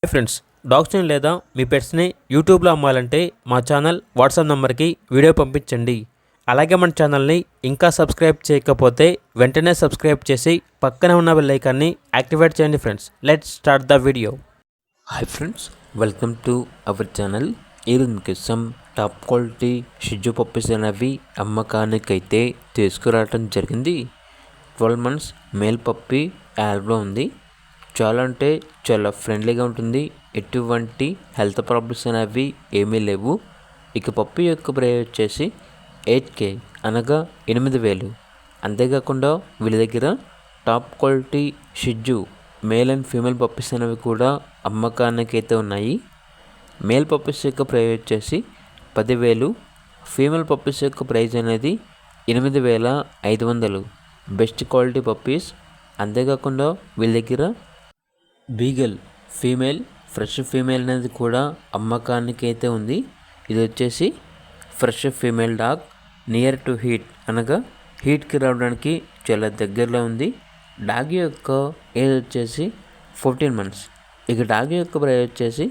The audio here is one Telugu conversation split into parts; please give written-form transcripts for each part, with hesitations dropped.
హాయ్ ఫ్రెండ్స్, డాగ్స్ని లేదా మీ పెట్స్ని యూట్యూబ్లో అమ్మాలంటే మా ఛానల్ వాట్సాప్ నెంబర్కి వీడియో పంపించండి. అలాగే మన ఛానల్ని ఇంకా సబ్స్క్రైబ్ చేయకపోతే వెంటనే సబ్స్క్రైబ్ చేసి పక్కనే ఉన్న బెల్ ఐకాన్ని యాక్టివేట్ చేయండి. Friends, let's start the video. Hi friends, welcome to our channel. ఈరోజు మీకోసం టాప్ క్వాలిటీ షిజు పప్పీస్ అనేవి అమ్మకానికైతే తీసుకురావడం జరిగింది. 12 months మేల్ పప్పీ యాల్బ్లో ఉంది. చాలా అంటే చాలా ఫ్రెండ్లీగా ఉంటుంది. ఎటువంటి హెల్త్ ప్రాబ్లమ్స్ అనేవి ఏమీ లేవు. ఇక పప్పీ యొక్క ప్రైస్ వచ్చేసి 8K అనగా 8,000. అంతేకాకుండా వీళ్ళ దగ్గర టాప్ క్వాలిటీ షిజు మేల్ అండ్ ఫీమేల్ పప్పీస్ అనేవి కూడా అమ్మకానికి అయితే ఉన్నాయి. మేల్ పప్పీస్ యొక్క ప్రైస్ వచ్చేసి 10,000. ఫీమేల్ పప్పీస్ యొక్క ప్రైస్ అనేది 8,500. Best quality puppies. అంతేకాకుండా వీళ్ళ దగ్గర బీగల్ ఫీమేల్, ఫ్రెష్ ఫీమేల్ అనేది కూడా అమ్మకానికి అయితే ఉంది. ఇది వచ్చేసి fresh female dog. Near to heat అనగా హీట్కి రావడానికి చాలా దగ్గరలో ఉంది. డాగ్ యొక్క ఏజ్ వచ్చేసి 14 months. ఇక డాగ్ యొక్క ప్రైస్ వచ్చేసి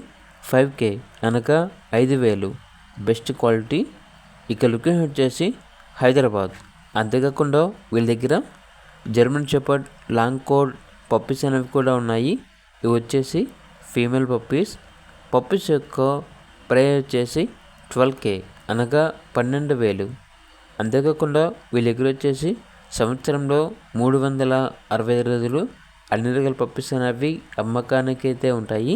5K అనగా 5,000. Best quality. ఇక లొకేషన్ వచ్చేసి హైదరాబాద్. అంతేకాకుండా వీళ్ళ దగ్గర German shepherd, long coat puppies అనేవి కూడా ఉన్నాయి. ఇవి వచ్చేసి ఫీమేల్ పప్పీస్. పప్పీస్ యొక్క ప్రైస్ వచ్చేసి 12K అనగా 12,000. అంతేకాకుండా వీళ్ళ దగ్గర వచ్చేసి సంవత్సరంలో 365 రోజులు అన్ని రకాల పప్పీస్ అనేవి అమ్మకానికి అయితే ఉంటాయి.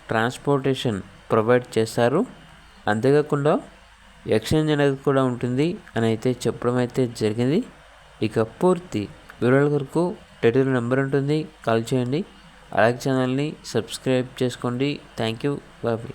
ట్రాన్స్పోర్టేషన్ ప్రొవైడ్ చేస్తారు. అంతేకాకుండా ఎక్స్చేంజ్ అనేది కూడా ఉంటుంది అని అయితే చెప్పడం అయితే జరిగింది. ఇక పూర్తి వివరాల వరకు టైటిల్ నెంబర్ ఉంటుంది, కాల్ చేయండి. అలాగే ఛానల్ని సబ్స్క్రైబ్ చేసుకోండి. Thank you. బాయ్.